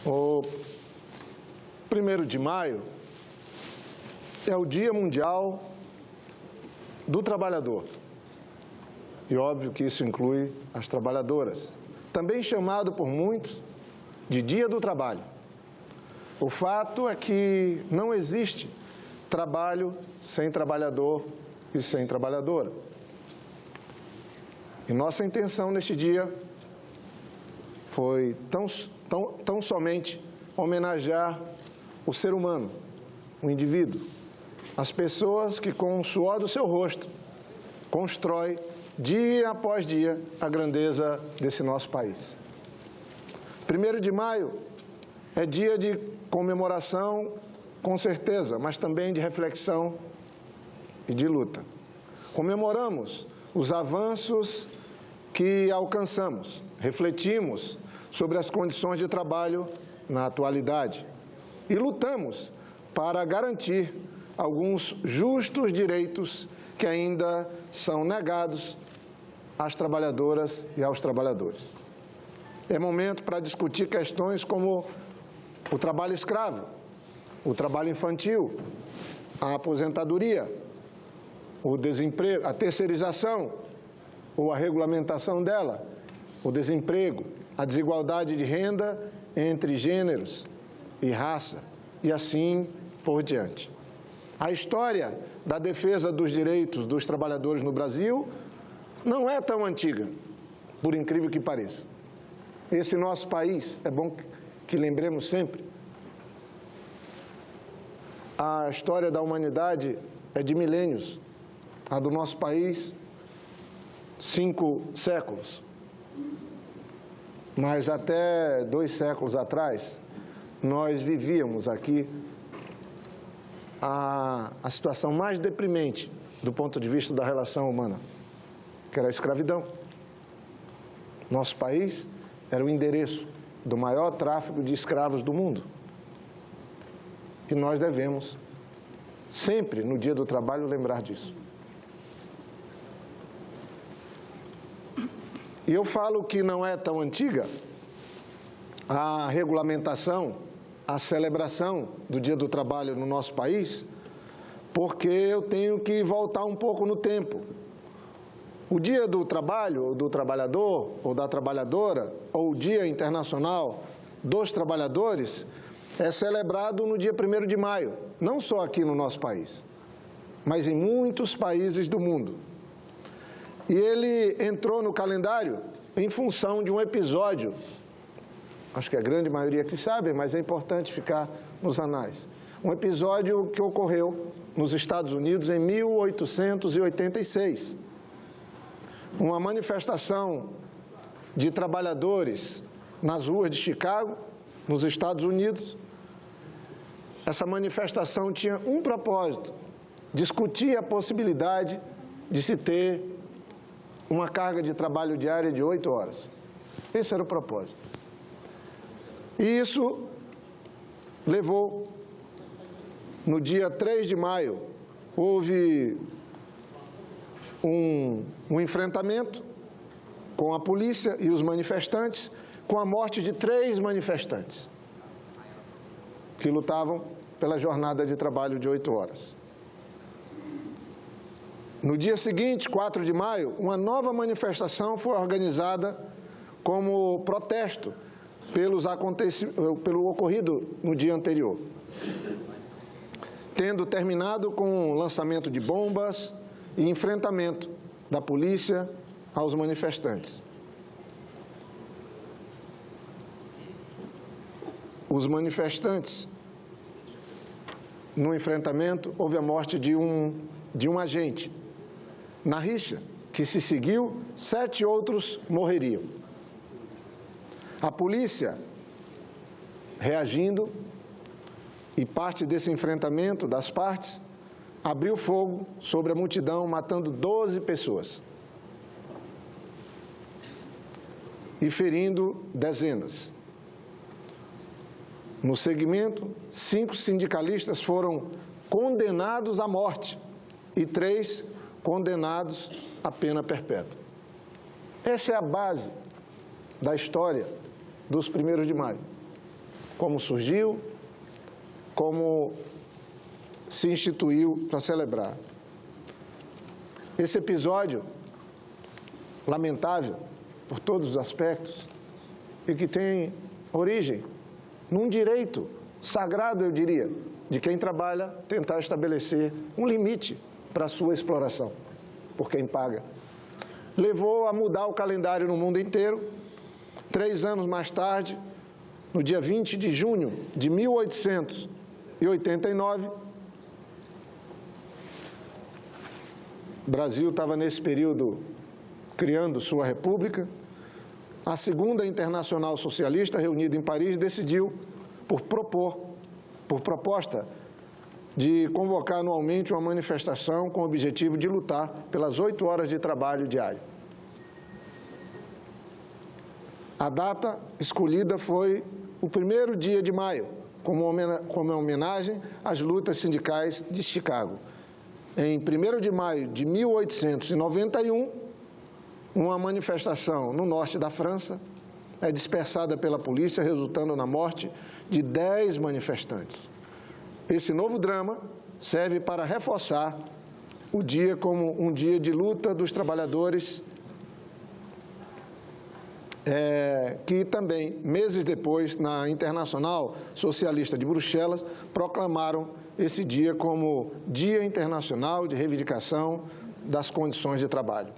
O 1º de maio é o Dia Mundial do Trabalhador. E óbvio que isso inclui as trabalhadoras, também chamado por muitos de Dia do Trabalho. O fato é que não existe trabalho sem trabalhador e sem trabalhadora. E nossa intenção neste dia foi tão somente homenagear o ser humano, o indivíduo, as pessoas que com o suor do seu rosto constrói dia após dia a grandeza desse nosso país. 1º de maio é dia de comemoração, com certeza, mas também de reflexão e de luta. Comemoramos os avanços que alcançamos, refletimos sobre as condições de trabalho na atualidade e lutamos para garantir alguns justos direitos que ainda são negados às trabalhadoras e aos trabalhadores. É momento para discutir questões como o trabalho escravo, o trabalho infantil, a aposentadoria, o desemprego, a terceirização ou a regulamentação dela, o desemprego, a desigualdade de renda entre gêneros e raça, e assim por diante. A história da defesa dos direitos dos trabalhadores no Brasil não é tão antiga, por incrível que pareça. Esse nosso país, é bom que lembremos sempre, a história da humanidade é de milênios, a do nosso país, 5 séculos. Mas até 2 séculos atrás, nós vivíamos aqui a situação mais deprimente do ponto de vista da relação humana, que era a escravidão. Nosso país era o endereço do maior tráfico de escravos do mundo. E nós devemos, sempre no Dia do Trabalho, lembrar disso. E eu falo que não é tão antiga a regulamentação, a celebração do Dia do Trabalho no nosso país, porque eu tenho que voltar um pouco no tempo. O Dia do Trabalho, ou do trabalhador, ou da trabalhadora, ou o Dia Internacional dos Trabalhadores, é celebrado no dia 1º de maio, não só aqui no nosso país, mas em muitos países do mundo. E ele entrou no calendário em função de um episódio, acho que a grande maioria que sabe, mas é importante ficar nos anais. Um episódio que ocorreu nos Estados Unidos em 1886. Uma manifestação de trabalhadores nas ruas de Chicago, nos Estados Unidos. Essa manifestação tinha um propósito: discutir a possibilidade de se ter uma carga de trabalho diária de 8 horas. Esse era o propósito. E isso levou, no dia 3 de maio, houve um enfrentamento com a polícia e os manifestantes, com a morte de 3 manifestantes que lutavam pela jornada de trabalho de 8 horas. No dia seguinte, 4 de maio, uma nova manifestação foi organizada como protesto pelo ocorrido no dia anterior, tendo terminado com o lançamento de bombas e enfrentamento da polícia aos manifestantes. Os manifestantes, no enfrentamento, houve a morte de um agente. Na rixa que se seguiu, 7 outros morreriam. A polícia, reagindo, e parte desse enfrentamento das partes, abriu fogo sobre a multidão, matando 12 pessoas e ferindo dezenas. No segmento, 5 sindicalistas foram condenados à morte e 3 condenados à pena perpétua. Essa é a base da história dos 1º de maio. como surgiu, como se instituiu para celebrar. Esse episódio, lamentável por todos os aspectos, e que tem origem num direito sagrado, eu diria, de quem trabalha tentar estabelecer um limite para a sua exploração, por quem paga. Levou a mudar o calendário no mundo inteiro. 3 anos mais tarde, no dia 20 de junho de 1889, o Brasil estava nesse período criando sua república. A Segunda Internacional Socialista, reunida em Paris, decidiu por proposta de convocar anualmente uma manifestação com o objetivo de lutar pelas 8 horas de trabalho diário. A data escolhida foi o 1º dia de maio, como homenagem às lutas sindicais de Chicago. Em 1º de maio de 1891, uma manifestação no norte da França é dispersada pela polícia, resultando na morte de 10 manifestantes. Esse novo drama serve para reforçar o dia como um dia de luta dos trabalhadores, que também, meses depois, na Internacional Socialista de Bruxelas, proclamaram esse dia como Dia Internacional de Reivindicação das Condições de Trabalho.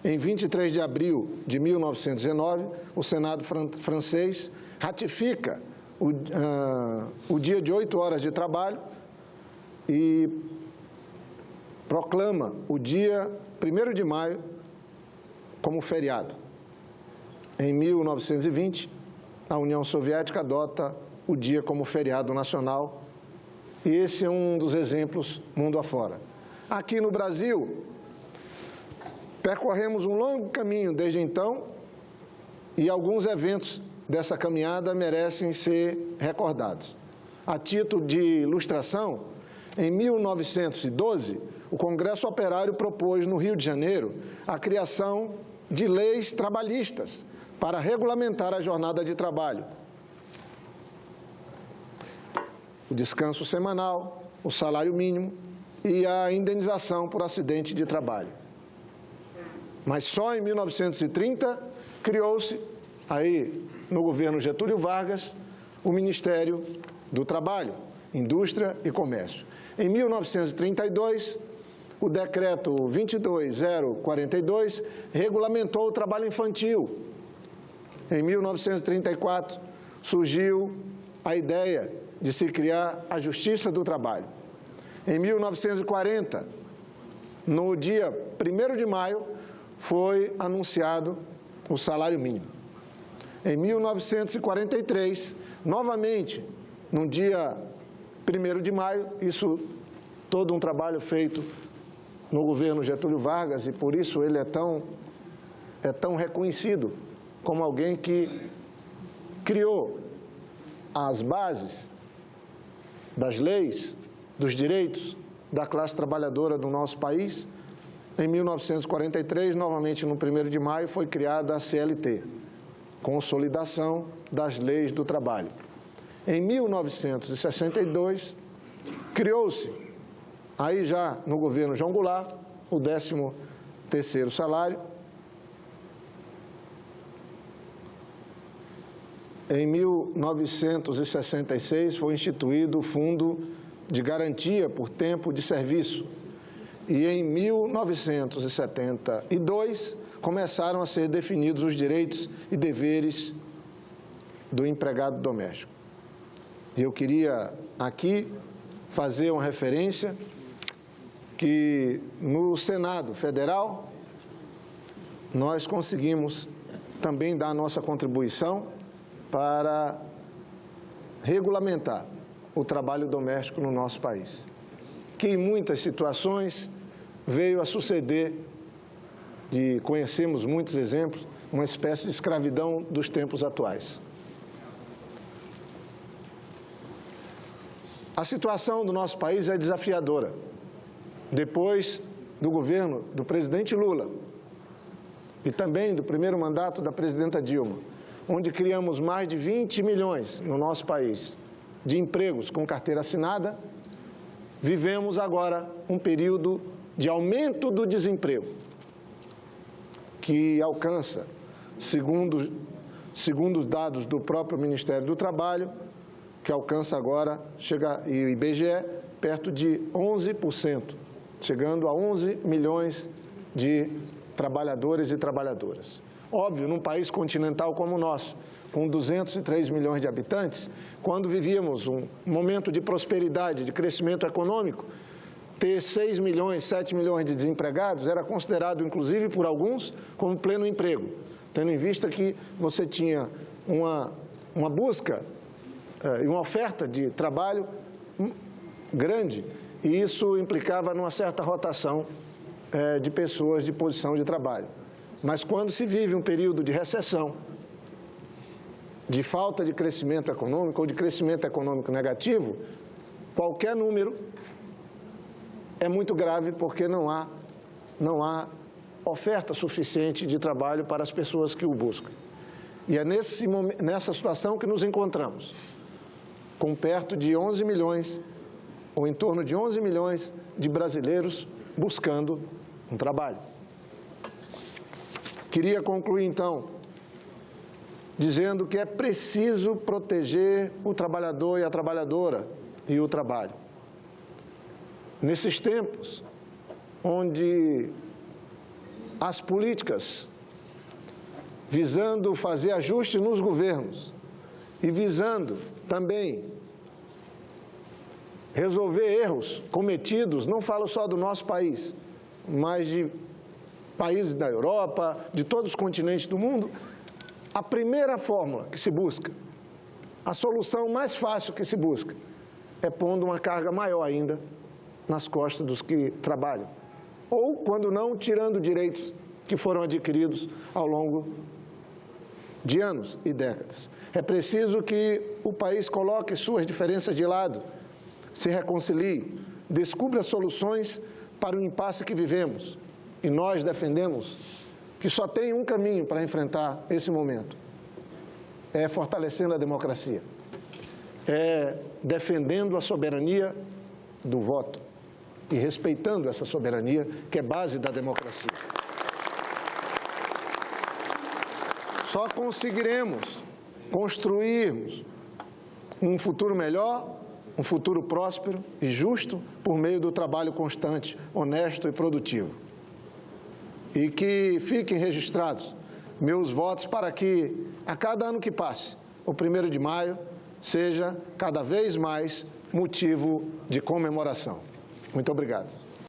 Em 23 de abril de 1919, o Senado francês ratifica o dia de 8 horas de trabalho e proclama o dia 1º de maio como feriado. Em 1920, a União Soviética adota o dia como feriado nacional, e esse é um dos exemplos mundo afora. Aqui no Brasil, percorremos um longo caminho desde então, e alguns eventos dessa caminhada merecem ser recordados. A título de ilustração, em 1912, o Congresso Operário propôs no Rio de Janeiro a criação de leis trabalhistas para regulamentar a jornada de trabalho. O descanso semanal, o salário mínimo e a indenização por acidente de trabalho. Mas só em 1930 criou-se, aí no governo Getúlio Vargas, o Ministério do Trabalho, Indústria e Comércio. Em 1932, o decreto 22.042 regulamentou o trabalho infantil. Em 1934, surgiu a ideia de se criar a Justiça do Trabalho. Em 1940, no dia 1º de maio, foi anunciado o salário mínimo. Em 1943, novamente, no dia 1º de maio, isso todo um trabalho feito no governo Getúlio Vargas, e por isso ele é tão reconhecido como alguém que criou as bases das leis, dos direitos da classe trabalhadora do nosso país. Em 1943, novamente no 1º de maio, foi criada a CLT, Consolidação das Leis do Trabalho. Em 1962, criou-se, aí já no governo João Goulart, o 13º salário. Em 1966, foi instituído o Fundo de Garantia por Tempo de Serviço. E em 1972, começaram a ser definidos os direitos e deveres do empregado doméstico. E eu queria aqui fazer uma referência que no Senado Federal nós conseguimos também dar a nossa contribuição para regulamentar o trabalho doméstico no nosso país, que em muitas situações veio a suceder, conhecemos muitos exemplos, uma espécie de escravidão dos tempos atuais. A situação do nosso país é desafiadora. Depois do governo do presidente Lula e também do primeiro mandato da presidenta Dilma, onde criamos mais de 20 milhões no nosso país de empregos com carteira assinada, vivemos agora um período de aumento do desemprego, que alcança, segundo os dados do próprio Ministério do Trabalho, que alcança agora, e o IBGE, perto de 11%, chegando a 11 milhões de trabalhadores e trabalhadoras. Óbvio, num país continental como o nosso, com 203 milhões de habitantes, quando vivíamos um momento de prosperidade, de crescimento econômico, ter 6 milhões, 7 milhões de desempregados era considerado, inclusive, por alguns, como pleno emprego, tendo em vista que você tinha uma busca e uma oferta de trabalho grande, e isso implicava numa certa rotação de pessoas de posição de trabalho. Mas quando se vive um período de recessão, de falta de crescimento econômico ou de crescimento econômico negativo, qualquer número é muito grave porque não há oferta suficiente de trabalho para as pessoas que o buscam. E é nessa situação que nos encontramos, com perto de 11 milhões, ou em torno de 11 milhões de brasileiros buscando um trabalho. Queria concluir, então, dizendo que é preciso proteger o trabalhador e a trabalhadora e o trabalho. Nesses tempos onde as políticas visando fazer ajustes nos governos e visando também resolver erros cometidos, não falo só do nosso país, mas de países da Europa, de todos os continentes do mundo, a primeira fórmula que se busca, a solução mais fácil que se busca, é pondo uma carga maior ainda nas costas dos que trabalham. Ou, quando não, tirando direitos que foram adquiridos ao longo de anos e décadas. É preciso que o país coloque suas diferenças de lado, se reconcilie, descubra soluções para o impasse que vivemos. E nós defendemos que só tem um caminho para enfrentar esse momento. É fortalecendo a democracia. É defendendo a soberania do voto e respeitando essa soberania, que é base da democracia. Só conseguiremos construirmos um futuro melhor, um futuro próspero e justo por meio do trabalho constante, honesto e produtivo. E que fiquem registrados meus votos para que, a cada ano que passe, o 1º de maio seja cada vez mais motivo de comemoração. Muito obrigado.